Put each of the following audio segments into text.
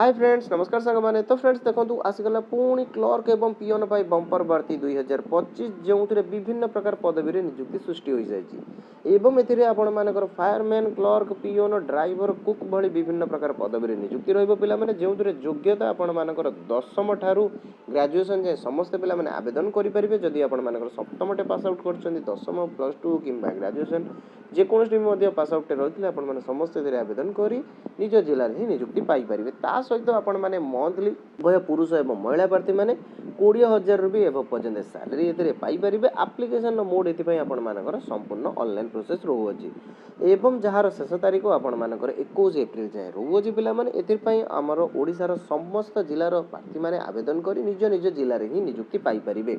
Hi friends नमस्कार सांग माने तो फ्रेंड्स देखंतु आसीगला पुणी क्लर्क एवं पियन पाई बंपर भर्ती 2025 जोंथिरे विभिन्न प्रकार पदवी रे नियुक्ति सृष्टि होई जायछि एवं एथिरे आपण मानकर फायरमैन क्लर्क पियन ड्राइवर कुक भली विभिन्न प्रकार पदवी रे नियुक्ति रहइबो पिला माने जोंथिरे योग्यता आपण मानकर 10म ठारू ग्रेजुएशन जे समस्त पिला माने आवेदन करि परिबे जदि आपण मानकर सप्तमटे पास आउट करछन्ती 10म प्लस 2 किंबा ग्रेजुएशन जे कोनोटी मध्ये पास आउट रहितले आपण माने समस्त एथिरे आवेदन करि निज जिल्ला रे नियुक्ति पाई परिबे ता सहित आपण माने मंथली उभय पुरुष एवं महिला प्रार्थी माने 20,000 रुपये एवं पर्यंत सैलरी एथिरे पाई परिबे एप्लिकेशन मोड एथि आपण मानकर संपूर्ण ऑनलाइन प्रोसेस रहउछि एवं जहार शेष तारीख आपण मानकर 21 एप्रिल जाय रहउछि पिला माने एथि पई हमर ओडिसा रो समस्त जिल्ला रो प्रार्थी माने आवेदन करि निज निज जिल्ला रे ही नियुक्ति पाई परिबे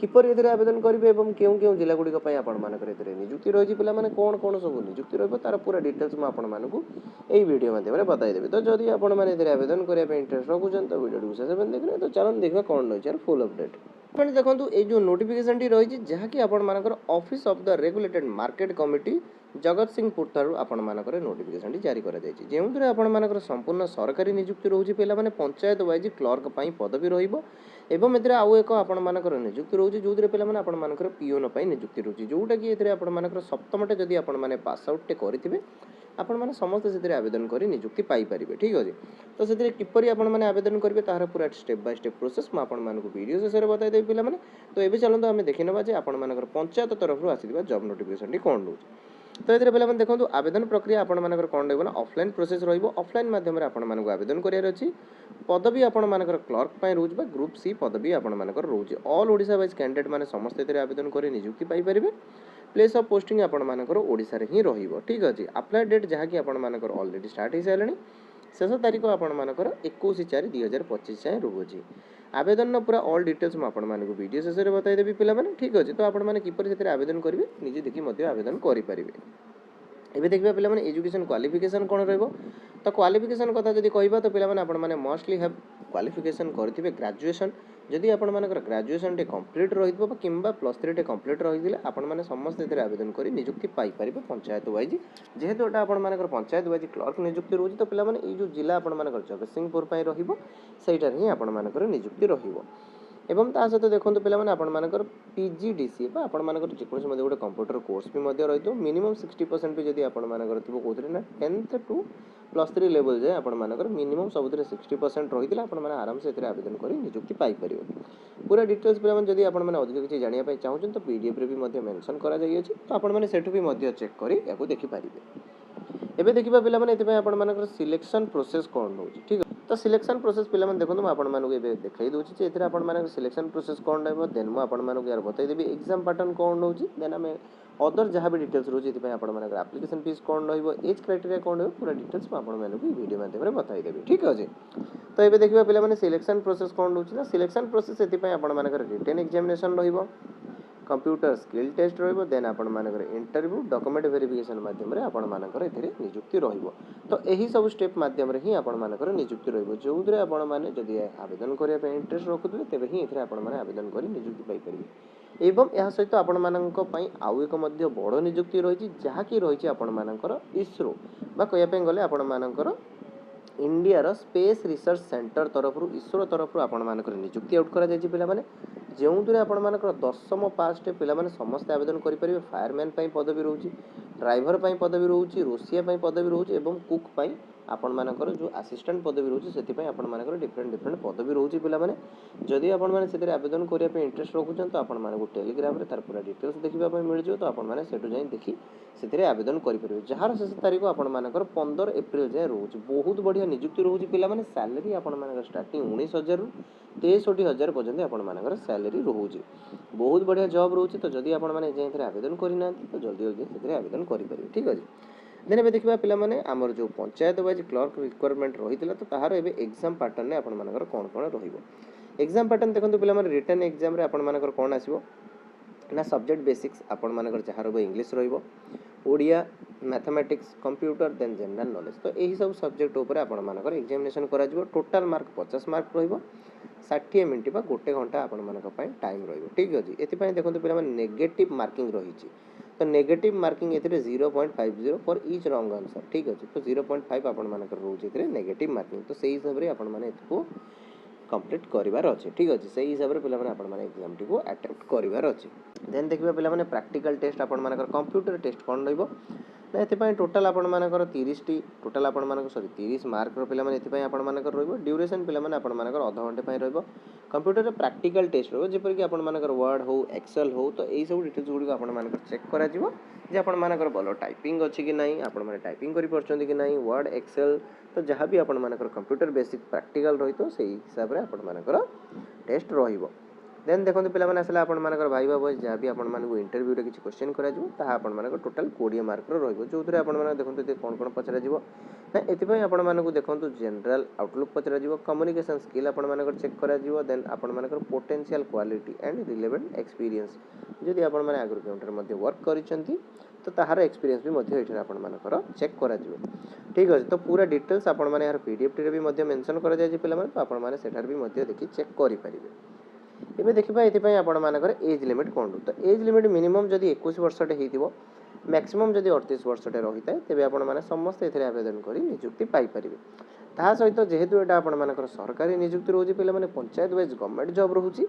किपर एथिरे आवेदन करिवे एवं केउ केउ जिल्ला गुडी पई आपण मानकर एथिरे नियुक्ति रहिछि पिला माने कोन कोन सब नियुक्ति रहबो तार पूरा डिटेल्स म आपण मानकु एई वीडियो माध्यम रे बताई देबे तो जदि आपण माने एथिरे आवेदन करिया पे इंटरेस्ट रखुछन तो वीडियो को शेष में देखने तो चलन देखबा कोन रहछि फुल अपडेट आपण देखंतु ए जो नोटिफिकेशन टी रहिछि जहा कि आपण मानकर office of the regulated market committee जगत सिंहपुर थारु आपण मानकर नोटिफिकेशन टी जारी करा जायछि जेउंतरे आपण मानकर संपूर्ण सरकारी नियुक्ति रहउछि पिला माने पंचायत वाइज क्लर्क पई पदवी रहिबो एवं एथिरे आउ एक आपण मानकर नियुक्ति रहउछि जोउतरे पिला माने आपण मानकर पियोन पई नियुक्ति रहउछि जोउटा कि एथिरे आपण मानकर सप्तमटे जदि आपण माने पास आउट टे करिथिबे आपण माने समस्त सेथिरे आवेदन करि नियुक्ति पाई परिबे ठीक अछि तो सेथिरे किपरि आपण माने आवेदन करिवे ताहार पूरा स्टेप बाय स्टेप प्रोसेस म आपण मानकु वीडियो शेष रे बताई देबी पिला माने तो एबे चलंतो हमें देखिनबा जे आपण मानकर पंचायत तरफ रु आसीबा जॉब नोटिफिकेशन टी कोन रहउछि तो एथिरे पिला माने देखंतु आवेदन प्रक्रिया आपण मानकर कोन रहइबो ना ऑफलाइन प्रोसेस रहइबो ऑफलाइन माध्यम रे आपण मानकु आवेदन करियार अछि पदवी आपण मानकर क्लर्क पई रहउछि बा ग्रुप सी पदवी आपण मानकर रहउछि ऑल ओडिसा वाइज कैंडिडेट माने समस्त एथिरे आवेदन करि नियुक्ति पाई परिबे प्लेस ऑफ पोस्टिंग आपण मानकर ओडिसा रे ही रहिबो ठीक अछि अप्लाई डेट जहा कि आपण मानकर ऑलरेडी स्टार्ट हे सालणी शेष तारीख आपण मानकर 21/4/2025 जाय रहउछि आवेदन न पूरा ऑल डिटेल्स म आपण मानकु वीडियो शेष रे बताई देबी पिला माने ठीक अछि तो आपण माने किपर सेते आवेदन करिवे निजे देखि मध्ये आवेदन करि परिबे एबे देखबा पिला माने एजुकेशन क्वालिफिकेशन कोन रहइबो तो क्वालिफिकेशन कथा जदि कहबा तो पिला माने आपण माने मोस्टली हैव क्वालिफिकेशन करथिबे ग्रेजुएशन जदि आपण मानकर ग्रेजुएशन टे कंप्लीट रहितबो किंबा +3 टे कंप्लीट रहिदिले आपण माने समस्त एथिरे आवेदन करि नियुक्ति पाई परिबे पंचायत वाइज जेहेतु एटा आपण मानकर पंचायत वाइज क्लर्क नियुक्ति रहउछि तो पिला माने ई जो जिला आपण मानकर जगतसिंहपुर पई रहिबो सेइटार ही आपण मानकर नियुक्ति रहिबो एवं ता सहित देखंतु पिला माने आपण मानकर पीजीडीसी बा आपण मानकर जेकोस मध्ये गोटे कंप्यूटर कोर्स भी मध्ये रहितो मिनिमम 60% भी जदि आपण मानकर थिबो कोथरे ना 10th टू +3 लेवल जे आपण मानकर मिनिमम सबुतरे 60% रहिदिला आपण माने आराम से एथिरे आवेदन करि नियुक्ति पाई परिबे पूरा डिटेल्स पिला माने जदि आपण माने अधिक किछि जानिया पई चाहउछन तो पीडीएफ रे भी मध्ये मेंशन करा जाई अछि तो आपण माने सेठु भी मध्ये चेक करि याको देखि परिबे एबे देखिबा पिला माने एति पई आपण मानकर सिलेक्शन प्रोसेस कोन होउछि ठीक तो सिलेक्शन प्रोसेस पिला माने देखंतु आपण मानको एबे देखाई दोछि जे एथिरे आपण मानकर सिलेक्शन प्रोसेस कोन रहबो देन म आपण मानको यार बताई देबी एग्जाम पैटर्न कोन होउछि देन हमें अदर जहां भी डिटेल्स रोज एति पई आपण मानकर एप्लीकेशन फीस कोन रहइबो एज क्राइटेरिया कोन रहइबो पूरा डिटेल्स म आपण मानको वीडियो माध्यम रे बताई देबी ठीक अछि तो एबे देखिबा पिला माने सिलेक्शन प्रोसेस कोन होउछि ना सिलेक्शन प्रोसेस एति पई आपण मानकर रिटन एग्जामिनेशन रहइबो कंप्यूटर स्किल टेस्ट रहइबो देन आपण मानकर इंटरव्यू डॉक्यूमेंट वेरिफिकेशन माध्यम रे आपण मानकर एथिरे नियुक्ति रहइबो तो एही सब स्टेप माध्यम रे ही आपण मानकर नियुक्ति रहइबो जोउदरे आपण माने जदि आवेदन करिया पे इंटरेस्ट रखुथबे तेबे ही एथिरे आपण माने आवेदन करि नियुक्ति पाई परिबे एवं यह सहित आपण मानक पई आउ एक मध्य बड़ नियुक्ति रहिछि जहा कि रहिछि आपण मानकर इसरो बा कया पे गले आपण मानकर इंडिया रो स्पेस रिसर्च सेंटर तरफ रु इसरो तरफ रु आपण मानकर नियुक्ति आउट करा जायछि पिला माने जेउंतरे आपण मानकर 10म पास टे पिला माने समस्त आवेदन करि परिबे फायरमैन पई पदवी रहउछि ड्राइवर पई पदवी रहउछि रोसिया पई पदवी रहउछि एवं कुक पई आपण मानकर जो असिस्टेंट पदवी रहउछि सेति पई आपण मानकर डिफरेंट पदवी रहउछि पिला माने जदि आपण माने सेति आवेदन करिया पे इंटरेस्ट रखुछन तो आपण माने टेलीग्राम रे तार पूरा डिटेल्स देखिबा पई मिल जो तो आपण माने सेटु जाई देखि सेतिरे आवेदन करि परिबे जहार शेष तारीख आपण मानकर 15 एप्रिल जाय रहउछि बहुत बढ़िया नियुक्ति रहउछि पिला माने सैलरी आपण मानकर स्टार्टिंग 19,000 रु 63,000 पर्यंत आपण मानकर सैलरी रहउछि बहुत बढ़िया जॉब रहउछि तो जदि आपण माने जेथिरे आवेदन करिना तो जल्दी जल्दी सेतिरे आवेदन करि परिबे ठीक अछि देन एबे देखिबा पिला माने हमर जो पंचायत वाइज क्लर्क रिक्वायरमेंट रहितला तो ताहार एबे एग्जाम पैटर्न ने आपण मानकर कोन कोन रहिबो एग्जाम पैटर्न देखंतु पिला माने रिटन एग्जाम रे आपण मानकर कोन आसीबो ना सब्जेक्ट बेसिक्स आपण मानकर जहार हो इंग्लिश रहिबो Odia mathematics computer then general knowledge तो एही सब सब्जेक्ट ऊपर आपण मानकर एग्जामिनेशन करा जिवो टोटल मार्क 50 मार्क रहिबो 60 मिनिट बा गोटे घंटा आपण मानक पय टाइम रहिबो ठीक अछि एति पय देखंतु पिला माने नेगेटिव मार्किंग रहिछि तो negative marking A 0.50 for each wrong answer ठीक अच्छे तो 0.5 आपण मानकर रोचे नेगेटिव मार्किंग तो सही हिसाब से आपण मैंने इसको कंप्लीट करार अच्छे ठीक अच्छे से हिसाब से पे एग्जाम टी अटेम्प्ट करार अच्छे देन देखिए पे प्रैक्टिकल टेस्ट आपण मानकर कंप्यूटर टेस्ट कौन रही ना ये टोटाल आपण मानकर 30 टी टोटाल आपण मानकर सॉरी 30 मार्क पे ये आपण मानकर रहिबो ड्यूरेशन पे आपण मानकर आधा घंटे पे रहिबो कंप्यूटर प्रैक्टिकल टेस्ट रहिबो जेपर कि आपण मानकर वर्ड हो एक्सेल हो तो यही सब डिटेल्स गुडी आपण मानकर चेक करा जिवो जे आपण मानकर भलो टाइपिंग अछि कि नाही आपण माने टाइपिंग करि परछन कि नाही वर्ड एक्सेल तो जहाँ भी आपण मानकर कंप्यूटर बेसिक प्रैक्टिकल रही तो सही हिसाब से आपण मानकर टेस्ट रहिबो देन देखो पे आसला आपण मानकर भाई बॉयज जहाँ भी आपण मानक इंटरव्यू रे किछि क्वेश्चन करा जिवो ता आपण मानकर टोटल 20 मार्क रो रहिबो जोथरे आपण मानक देखंतु ते कोन कोन पचरा जिवो ना एतिपय आपण मानक देखंतु जनरल आउटलुक पचरा जिवो कम्युनिकेशन स्किल आपण मानकर चेक करा जिवो देन आपण मानकर potential quality and relevant experience जदि आपण माने आगुर काउंटर मध्ये वर्क करिसंती तो ताहार एक्सपीरियंस भी मध्ये एठरा आपण मानकर चेक करा जिवो ठीक अछि तो पूरा डिटेल्स आपण माने यार पीडीएफ टी रे भी मध्ये मेंशन करा जाय जे पिला माने तो आपण माने सेठार भी मध्ये देखि चेक करि परिबे एबे देखिबा एथि आपण मानकर एज लिमिट कोन तो एज लिमिट मिनिमम जदि 21 वर्षटे हेतिबो मैक्सिमम जदि 38 वर्षटे रहिताय तेबे आपण माने समस्त एथिरे आवेदन करी नियुक्ति पाई परिबे ता सहित जेहेतु एटा आपण मानकर सरकारी नियुक्ति रहउची पिला माने पंचायत वाइज गवर्नमेंट जॉब रहउची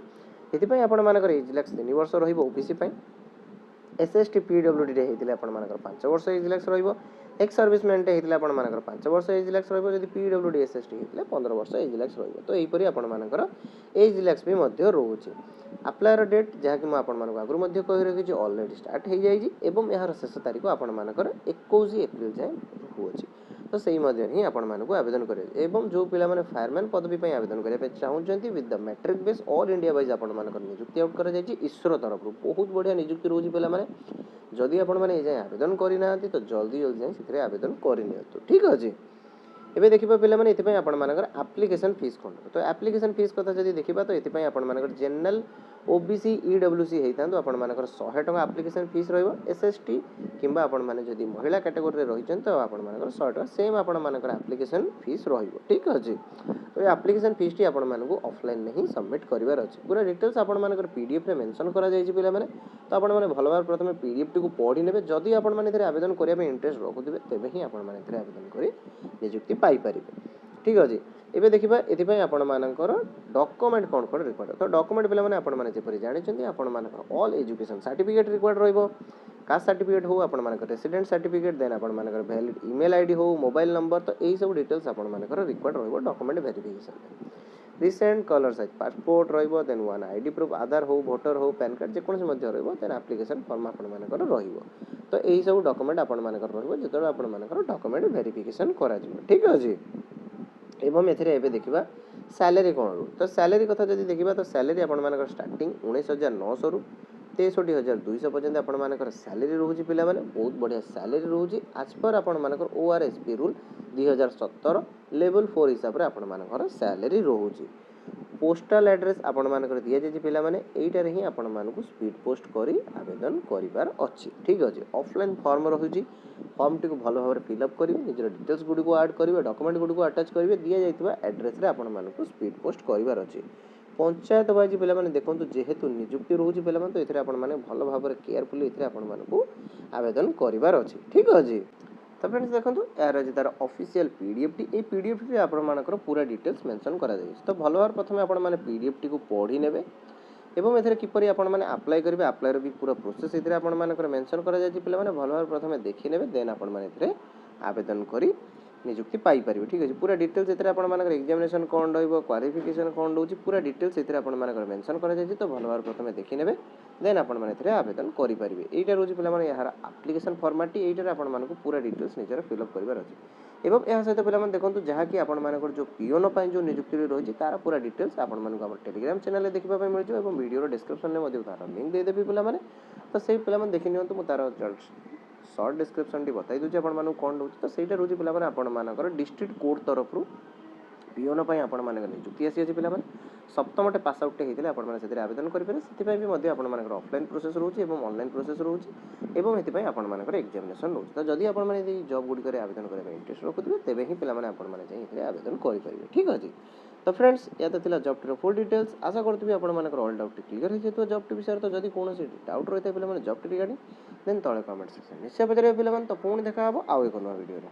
एथि पय आपण मानकर एज लाक्स 3 वर्ष रहिबो ओबीसी पय एसएसटी पीडब्ल्यूडी रे हेतिले आपण मानकर 5 वर्ष एज लाक्स रहिबो एक्स सर्विसमेंट हेतिले आपण मानकर 5 वर्ष एज लाक्स रहिबो जदि पीडब्ल्यूडी एसएसटी हेतिले 15 वर्ष एज लाक्स रहिबो तो एही परी आपण मानकर एज लाक्स भी मध्य रहउची अप्लायर डेट जहाँ कि आपण मानक आगुर मध्य कहि रखि ऑलरेडी स्टार्ट हो जाइए एवं यार शेष तारीख आपण मानकर 21 एप्रिल जाए होउची तो सही मध्य ही आपण मानक आवेदन करे एवं जो पिला माने फायरमैन पदवी पय आवेदन करे पे चाहउचंती with the matric base all India wise आपण मानकर नियुक्ति आउट करा जाइए ईश्वर तरफ बहुत बढ़िया नियुक्ति रहउची पिला माने जदि आपण माने ए जाय आवेदन करिना तो जल्दी जल्दी जाय सिथरे आवेदन करिनियतु ठीक अछि एबे देखिबा पिला माने एथि पय आपण मानकर एप्लीकेशन फीस कोन तो एप्लीकेशन फीस कथा जदि देखिबा तो एथि पय आपण मानकर जनरल ओबीसी ईडब्ल्यूसी हेतांतो आपण मानकर 100 टका एप्लीकेशन फीस रहइबो एसएसटी किंबा आपण माने जदि महिला कैटेगरी रे रहिचन तो आपण मानकर 100 टका सेम आपण मानकर एप्लीकेशन फीस रहइबो ठीक अछि तो एप्लीकेशन फीस टी आपण मानकु ऑफलाइन नहीं सबमिट करिवार अछि पूरा डिटेल्स आपण मानकर पीडीएफ रे मेंशन करा जाय छि पिला माने तो आपण माने भलो भार प्रथमे पीडीएफ टी को पढि नेबे जदि आपण माने एथरे आवेदन करिया पे इंटरेस्ट रखुथिबे तेबे ही आपण माने एथरे आवेदन करि नियुक्ति पाई परिबे ठीक अछि एबे देखिबा एथि पय आपण मानकर डॉक्यूमेंट कोन कोन रिक्वायर्ड तो डॉक्यूमेंट पिला माने आपण माने जेपरि जानि छथि आपण मानकर ऑल एजुकेशन सर्टिफिकेट रिक्वायर्ड रहइबो कास्ट सर्टिफिकेट हो आपण मानकर रेसिडेंट सर्टिफिकेट देन आपण मानकर वैलिड ईमेल आईडी हो मोबाइल नंबर तो एही सब डिटेल्स आपण मानकर रिक्वायर्ड रहइबो document verification recent colour size passport रहइबो then one ID proof Aadhaar हो वोटर हो पैन कार्ड जे कोनसे मध्य रहइबो देन एप्लीकेशन फॉर्म आपण मानकर रहिबो तो एही सब डॉक्यूमेंट आपण मानकर रहिबो जेतोरा आपण मानकर डॉक्यूमेंट वेरिफिकेशन करा जिवो ठीक अछि एवं एथिरे एबे देखिबा सैलरी कोन रो तो सैलरी कथा जदि देखिबा तो सैलरी आपण मानकर स्टार्टिंग 19900 रु 63200 पर्यंत आपण मानकर सैलरी रहउची पिला माने बहुत बढ़िया सैलरी रहउची आज पर आपण मानकर ओआरएसपी रूल 2017 लेवल 4 हिसाब रे आपण मानकर सैलरी रहउची पोस्टल एड्रेस आपण मानकर दिया जे पिला माने एइटा रे ही आपण मानकु स्पीड पोस्ट करी आवेदन करिवार अछि ठीक अछि ऑफलाइन फॉर्म रहउची फॉर्म टी को भलो भाबरे फिल अप करिवे निजर डिटेल्स गुडी को ऐड करिवे डॉक्यूमेंट गुडी को अटैच करिवे दिया जाइतबा एड्रेस रे आपण मानकु स्पीड पोस्ट करिवार अछि पंचायत वाइज पिला माने देखंतु जेहेतु नियुक्ति रहउची पिला माने तो एथिरे आपण माने भलो भाबरे केयरफुली एथिरे आपण मानकु आवेदन करिवार अछि ठीक अछि तो फ्रेंड्स देखंतु यार जे तार official PDF T A PDF रे आपण मानकर पूरा डिटेल्स मेंशन करा जाय तो भलो भाबरे प्रथमे आपण माने पीडीएफ टी को पढी नेबे एवं एथिरे किपरि आपण माने अप्लाई करिवे अप्लाई रो भी पूरा प्रोसेस एथिरे आपण मानकर मेंशन करा जाय पिला माने भलो भाबरे प्रथमे देखि नेबे देन आपण माने एथिरे आवेदन करी नियुक्ति पाई परिबे ठीक अछि पूरा डिटेल्स एथिरे आपण मानकर एग्जामिनेशन कोन रहइबो क्वालिफिकेशन कोन रहउची पूरा डिटेल्स एथिरे आपण मानकर मेंशन करा जाय तो भलो भाबरे प्रथमे देखि नेबे देन आपण माने एथिरे आवेदन करि परिबे एइटा रहउची पिला माने यार एप्लीकेशन फॉर्मेट टी एइटा रे आपण मानकु पूरा डिटेल्स निजर फिल अप करिवार अछि एवं यह सहित पिला माने देखंतु जहा कि आपण मानकर जो पीओन पय जो नियुक्ति रहउची तार पूरा डिटेल्स आपण मानकु हमर टेलीग्राम चैनल रे देखिबा पय मिलजो एवं वीडियो रो डिस्क्रिप्शन रे मध्ये तार लिंक दे देबी पिला माने तो सेही पिला माने देखि नियंतु मु तार शॉर्ट डिस्क्रिप्शन टी बताई दोची आपण मानकु कोन रहउची तो सेइटा रहउची पिला माने आपण मानकर डिस्ट्रिक्ट कोर्ट तरफ रु ପିଅନ ପାଇଁ ଆପଣମାନଙ୍କ ନିଯୁକ୍ତି ଆସିଅଛି ପିଲାମାନେ ସପ୍ତମଟେ ପାସ୍ ଆଉଟ୍ଟେ ହେଇଥିଲେ ଆପଣମାନେ ସେଥିରେ ଆବେଦନ କରିପାରିବେ ସେଥିପାଇଁ ବି ମଧ୍ୟ ଆପଣମାନଙ୍କର ଅଫଲାଇନ୍ ପ୍ରୋସେସ୍ ରହୁଛି ଏବଂ ଅନଲାଇନ୍ ପ୍ରୋସେସ୍ ରହୁଛି ଏବଂ ଏଥିପାଇଁ ଆପଣମାନଙ୍କର ଏକ୍ଜାମିନେସନ୍ ରହୁଛି ତ ଯଦି ଆପଣମାନେ ଯଦି ଜବ୍ ଗୁଡ଼ିକରେ ଆବେଦନ କରିବା ପାଇଁ ଇଣ୍ଟରେଷ୍ଟ ରଖୁଥିବେ ତେବେ ହିଁ ପିଲାମାନେ ଆପଣମାନେ ଯାଇ ଏଥିରେ ଆବେଦନ କରିପାରିବେ ଠିକ୍ ଅଛି ତ ଫ୍ରେଣ୍ଡସ୍ ଏହା ତ ଥିଲା ଜବ୍ଟିର ଫୁଲ୍ ଡିଟେଲ୍ସ ଆଶା କରୁଥିବି ଆପଣମାନଙ୍କର ଅଲ୍ ଡାଉଟ୍ କ୍ଲିୟର ହେଇଯାଇଥିବ ଜବ୍ଟି ବିଷୟରେ ତ ଯଦି କୌଣସି ଡାଉଟ୍ ରହିଥାଏ ପିଲାମାନେ ଜବ୍ଟି ରିଗାର୍ଡ଼ିଂ ଦେନ୍ ତଳେ କମେଣ୍ଟ ସେକ୍ସନ୍ ନିଶ୍ଚୟ ପଚାରିବେ ପିଲାମାନେ ତ ପୁଣି ଦେଖା ହେବ ଆଉ ଏକ ନୂଆ ଭିଡ଼ିଓରେ।